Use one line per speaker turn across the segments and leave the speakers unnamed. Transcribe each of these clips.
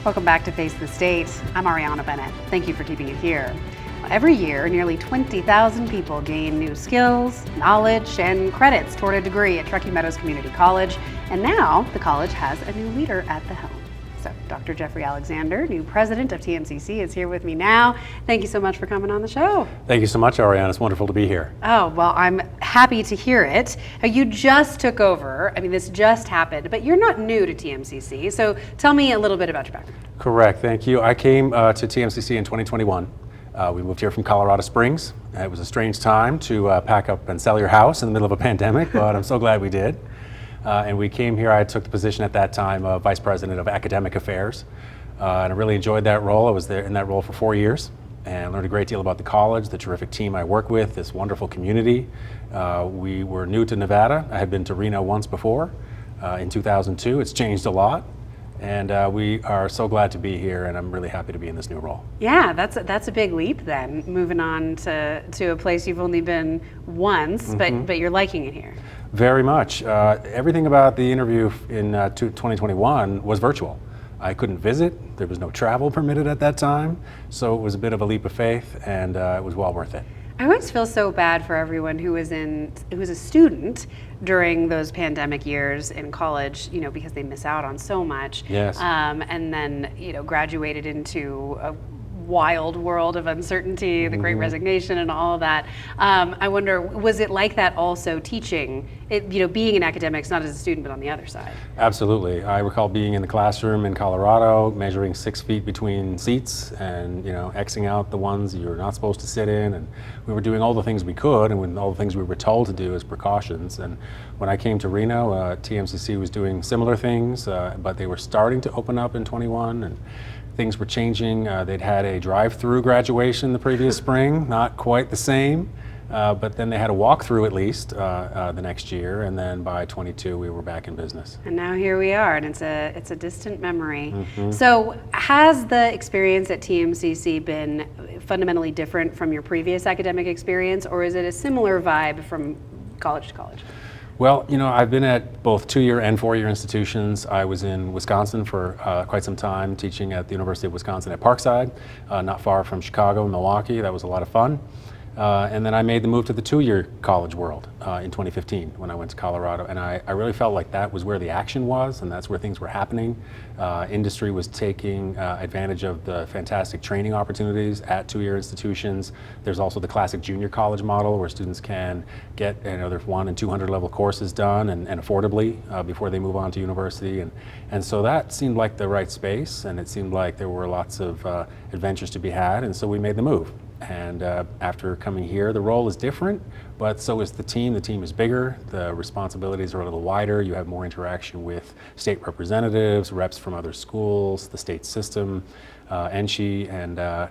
Welcome back to Face the State. I'm Arianna Bennett. Thank you for keeping it here. Every year, nearly 20,000 people gain new skills, knowledge, and credits toward a degree at Truckee Meadows Community College. And now the college has a new leader at the helm. So Dr. Jeffrey Alexander, new president of TMCC, is here with me now. Thank you so much for coming on the show.
Thank you so much, Arianna. It's wonderful to be here.
Oh, well, I'm happy to hear it. You just took over. I mean, this just happened, but you're not new to TMCC. So tell me a little bit about your background.
Correct. Thank you. I came to TMCC in 2021. We moved here from Colorado Springs. It was a strange time to pack up and sell your house in the middle of a pandemic, but I'm so glad we did. And we came here. I took the position at that time of Vice President of Academic Affairs. And I really enjoyed that role. I was there in that role for 4 years and learned a great deal about the college, the terrific team I work with, this wonderful community. We were new to Nevada. I had been to Reno once before in 2002. It's changed a lot. And we are so glad to be here, and I'm really happy to be in this new role.
Yeah, that's a big leap then, moving on to a place you've only been once, but you're liking it here.
Very much. Everything about the interview in 2021 was virtual. I couldn't visit. There was no travel permitted at that time, so it was a bit of a leap of faith, and it was well worth it.
I always feel so bad for everyone who was a student during those pandemic years in college, because they miss out on so much.
Yes.
And then, graduated into a wild world of uncertainty, the Great Resignation and all of that. I wonder, was it like that also teaching, being an academic, not as a student, but on the other side?
Absolutely. I recall being in the classroom in Colorado, measuring 6 feet between seats and, Xing out the ones you're not supposed to sit in. And we were doing all the things we could and all the things we were told to do as precautions. And when I came to Reno, TMCC was doing similar things, but they were starting to open up in 21 and things were changing. They'd had a drive-through graduation the previous spring, not quite the same, but then they had a walk-through at least the next year, and then by 22 we were back in business.
And now here we are, and it's a distant memory. So has the experience at TMCC been fundamentally different from your previous academic experience, or is it a similar vibe from college to college?
Well, I've been at both 2-year and 4-year institutions. I was in Wisconsin for quite some time, teaching at the University of Wisconsin at Parkside, not far from Chicago and Milwaukee. That was a lot of fun. And then I made the move to the 2-year college world in 2015 when I went to Colorado. And I really felt like that was where the action was, and that's where things were happening. Industry was taking advantage of the fantastic training opportunities at 2-year institutions. There's also the classic junior college model where students can get their 100 and 200 level courses done and affordably before they move on to university. And so that seemed like the right space, and it seemed like there were lots of adventures to be had, and so we made the move. And after coming here, the role is different, but so is the team. The team is bigger, the responsibilities are a little wider, you have more interaction with state representatives, reps from other schools, the state system, NSHE,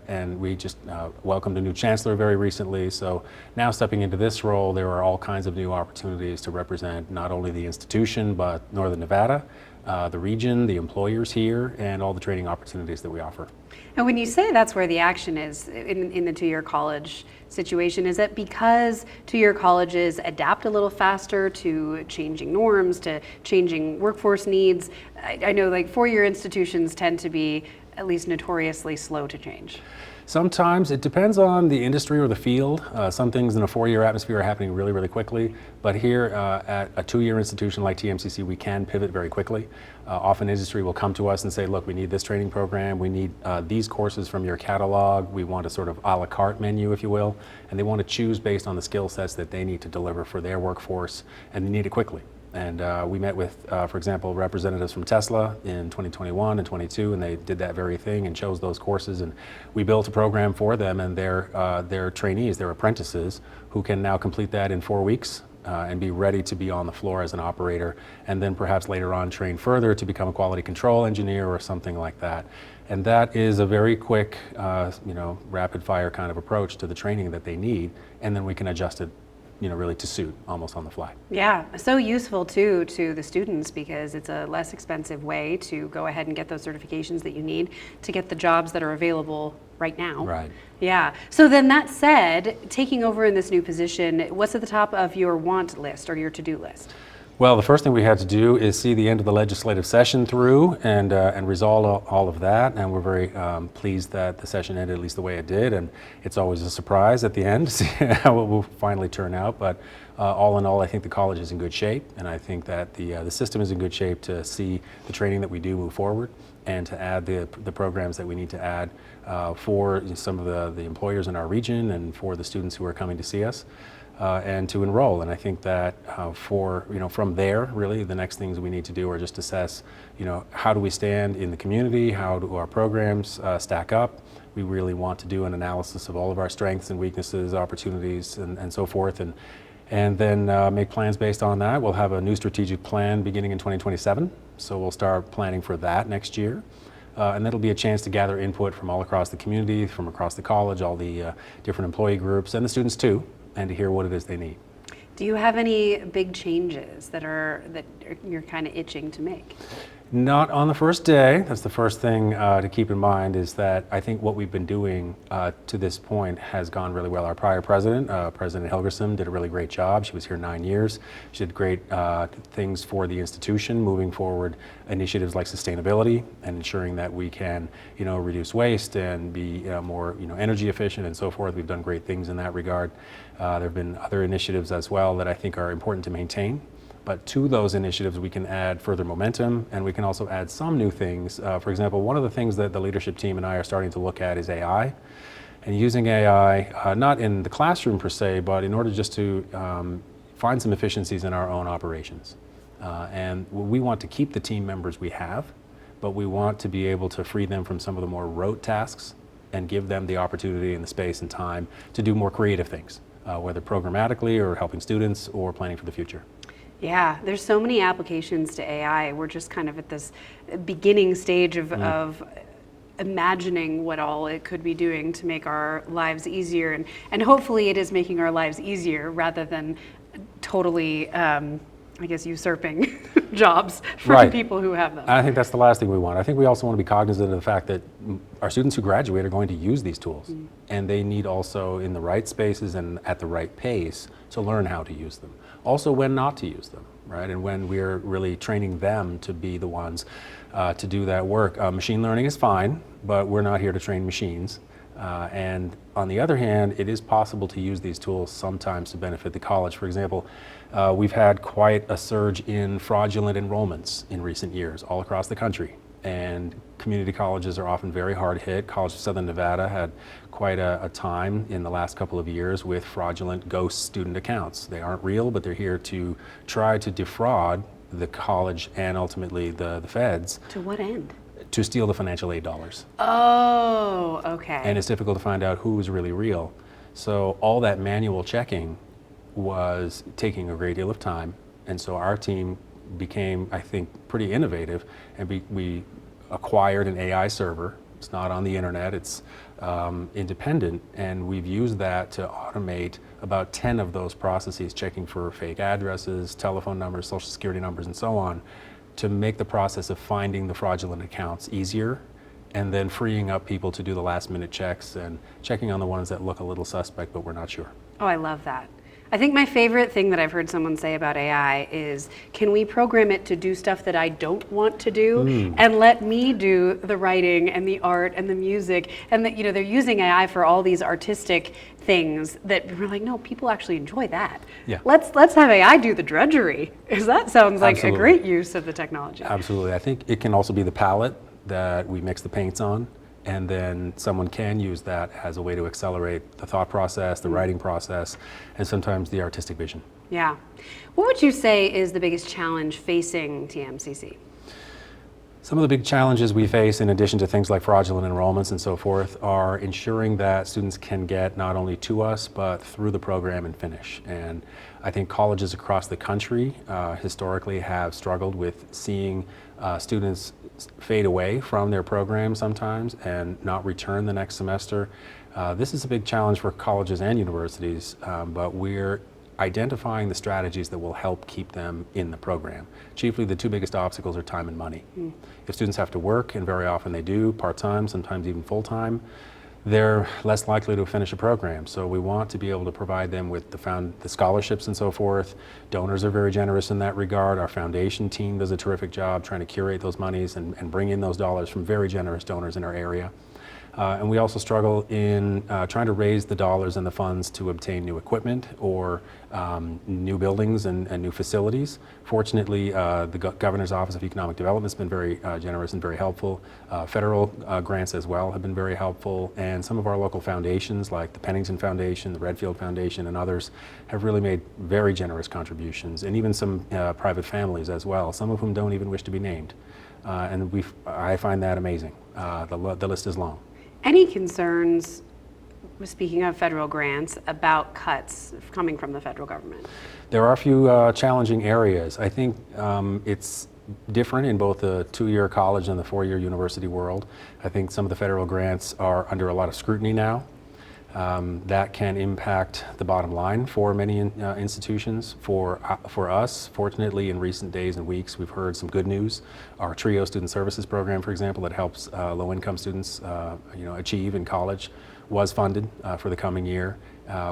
and we just welcomed a new chancellor very recently. So now stepping into this role, there are all kinds of new opportunities to represent not only the institution, but Northern Nevada, the region, the employers here, and all the training opportunities that we offer.
And when you say that's where the action is in the 2-year college situation, is that because 2-year colleges adapt a little faster to changing norms, to changing workforce needs? I know 4-year institutions tend to be at least notoriously slow to change.
Sometimes it depends on the industry or the field. Some things in a 4-year atmosphere are happening really, really quickly. But here at a 2-year institution like TMCC, we can pivot very quickly. Often industry will come to us and say, look, we need this training program. We need these courses from your catalog. We want a sort of a la carte menu, if you will. And they want to choose based on the skill sets that they need to deliver for their workforce, and they need it quickly. And we met with, for example, representatives from Tesla in 2021 and 22, and they did that very thing and chose those courses. And we built a program for them and their trainees, their apprentices, who can now complete that in 4 weeks and be ready to be on the floor as an operator, and then perhaps later on train further to become a quality control engineer or something like that. And that is a very quick, rapid fire kind of approach to the training that they need, and then we can adjust it really to suit almost on the fly.
Yeah, so useful too to the students because it's a less expensive way to go ahead and get those certifications that you need to get the jobs that are available right now.
Right.
Yeah. So then that said, taking over in this new position, what's at the top of your want list or your to-do list?
Well, the first thing we had to do is see the end of the legislative session through and resolve all of that. And we're very pleased that the session ended at least the way it did. And it's always a surprise at the end to see how it will finally turn out. But all in all, I think the college is in good shape. And I think that the system is in good shape to see the training that we do move forward and to add the programs that we need to add for some of the employers in our region and for the students who are coming to see us. And to enroll. And I think that from there, really, the next things we need to do are just assess, how do we stand in the community? How do our programs stack up? We really want to do an analysis of all of our strengths and weaknesses, opportunities, and so forth. And then make plans based on that. We'll have a new strategic plan beginning in 2027. So we'll start planning for that next year. And that'll be a chance to gather input from all across the community, from across the college, all the different employee groups, and the students too, and to hear what it is they need.
Do you have any big changes that you're kind of itching to make?
Not on the first day. That's the first thing to keep in mind, is that I think what we've been doing to this point has gone really well. Our prior president, President Helgerson, did a really great job. She was here 9 years. She did great things for the institution, moving forward initiatives like sustainability and ensuring that we can, reduce waste and be more, energy efficient and so forth. We've done great things in that regard. There have been other initiatives as well that I think are important to maintain. But to those initiatives, we can add further momentum, and we can also add some new things. For example, one of the things that the leadership team and I are starting to look at is AI, and using AI, not in the classroom per se, but in order just to find some efficiencies in our own operations. And we want to keep the team members we have, but we want to be able to free them from some of the more rote tasks and give them the opportunity and the space and time to do more creative things, whether programmatically or helping students or planning for the future.
Yeah, there's so many applications to AI. We're just kind of at this beginning stage of imagining what all it could be doing to make our lives easier. And hopefully it is making our lives easier rather than totally, usurping jobs from people who have them.
I think that's the last thing we want. I think we also want to be cognizant of the fact that our students who graduate are going to use these tools. And they need also, in the right spaces and at the right pace, to learn how to use them. Also when not to use them, right? And when we're really training them to be the ones to do that work. Machine learning is fine, but we're not here to train machines. And on the other hand, it is possible to use these tools sometimes to benefit the college. For example, we've had quite a surge in fraudulent enrollments in recent years all across the country. And community colleges are often very hard hit. College of Southern Nevada had quite a time in the last couple of years with fraudulent ghost student accounts. They aren't real, but they're here to try to defraud the college and ultimately the feds.
To what end?
To steal the financial aid dollars.
Oh, okay.
And it's difficult to find out who's really real. So all that manual checking was taking a great deal of time. And so our team became, I think, pretty innovative, and we acquired an AI server. It's not on the internet, it's independent, and we've used that to automate about 10 of those processes, checking for fake addresses, telephone numbers, social security numbers, and so on, to make the process of finding the fraudulent accounts easier, and then freeing up people to do the last minute checks and checking on the ones that look a little suspect, but we're not sure.
Oh, I love that. I think my favorite thing that I've heard someone say about AI is, can we program it to do stuff that I don't want to do and let me do the writing and the art and the music, and that, they're using AI for all these artistic things that we're like, no, people actually enjoy that.
Yeah.
Let's have AI do the drudgery, because that sounds like
Absolutely.
a great use of the technology.
Absolutely. I think it can also be the palette that we mix the paints on. And then someone can use that as a way to accelerate the thought process, the writing process, and sometimes the artistic vision.
Yeah. What would you say is the biggest challenge facing TMCC?
Some of the big challenges we face, in addition to things like fraudulent enrollments and so forth, are ensuring that students can get not only to us, but through the program and finish. And I think colleges across the country historically have struggled with seeing students fade away from their program sometimes and not return the next semester. This is a big challenge for colleges and universities, but we're identifying the strategies that will help keep them in the program. Chiefly, the two biggest obstacles are time and money. If students have to work, and very often they do, part-time, sometimes even full-time, they're less likely to finish a program. So we want to be able to provide them with the scholarships and so forth. Donors are very generous in that regard. Our foundation team does a terrific job trying to curate those monies and bring in those dollars from very generous donors in our area. And we also struggle in trying to raise the dollars and the funds to obtain new equipment or new buildings and new facilities. Fortunately, the Governor's Office of Economic Development has been very generous and very helpful. Federal grants as well have been very helpful, and some of our local foundations like the Pennington Foundation, the Redfield Foundation, and others have really made very generous contributions, and even some private families as well, some of whom don't even wish to be named. And I find that amazing. The list is long.
Any concerns, speaking of federal grants, about cuts coming from the federal government?
There are a few challenging areas. I think it's different in both the two-year college and the four-year university world. I think some of the federal grants are under a lot of scrutiny now. That can impact the bottom line for many institutions. For us, fortunately, in recent days and weeks, we've heard some good news. Our TRIO Student Services program, for example, that helps low-income students achieve in college, was funded for the coming year.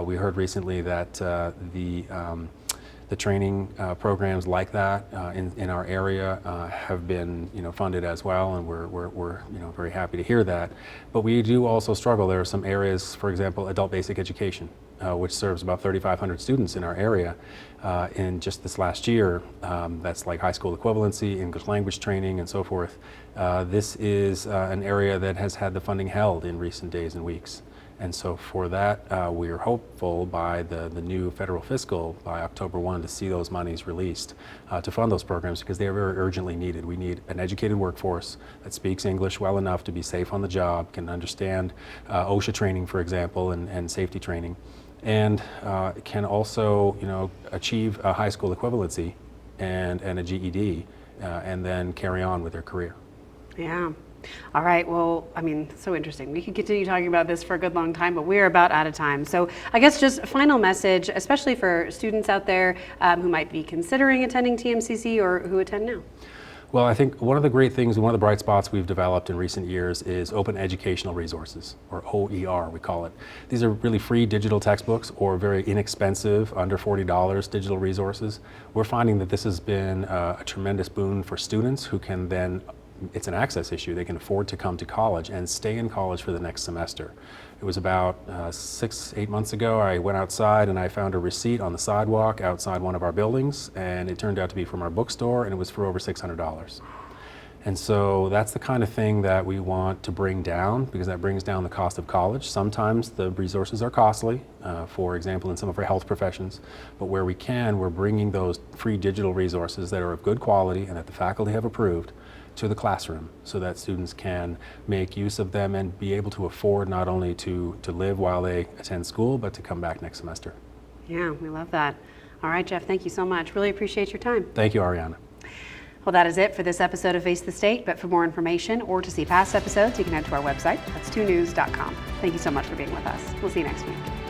We heard recently that the training programs like that in our area have been funded as well, and we're very happy to hear that. But we do also struggle. There are some areas, for example, adult basic education, which serves about 3,500 students in our area. In just this last year, that's like high school equivalency, English language training, and so forth. This is an area that has had the funding held in recent days and weeks. And so for that, we're hopeful by the new federal fiscal, by October 1, to see those monies released to fund those programs, because they are very urgently needed. We need an educated workforce that speaks English well enough to be safe on the job, can understand OSHA training, for example, and safety training, and can also achieve a high school equivalency and a GED, and then carry on with their career.
Yeah. All right, well, I mean, so interesting. We could continue talking about this for a good long time, but we're about out of time. So I guess just a final message, especially for students out there who might be considering attending TMCC or who attend now.
Well, I think one of the great things, one of the bright spots we've developed in recent years is open educational resources, or OER we call it. These are really free digital textbooks or very inexpensive, under $40 digital resources. We're finding that this has been a tremendous boon for students who can then, it's an access issue, they can afford to come to college and stay in college for the next semester. It was about 6-8 months ago, I went outside and I found a receipt on the sidewalk outside one of our buildings, and it turned out to be from our bookstore, and it was for over $600. And so that's the kind of thing that we want to bring down, because that brings down the cost of college. Sometimes the resources are costly, for example, in some of our health professions, but where we can, we're bringing those free digital resources that are of good quality and that the faculty have approved to the classroom, so that students can make use of them and be able to afford not only to live while they attend school, but to come back next semester.
Yeah, we love that. All right, Jeff, thank you so much. Really appreciate your time.
Thank you, Arianna.
Well, that is it for this episode of Face the State, but for more information or to see past episodes, you can head to our website. That's 2news.com. Thank you so much for being with us. We'll see you next week.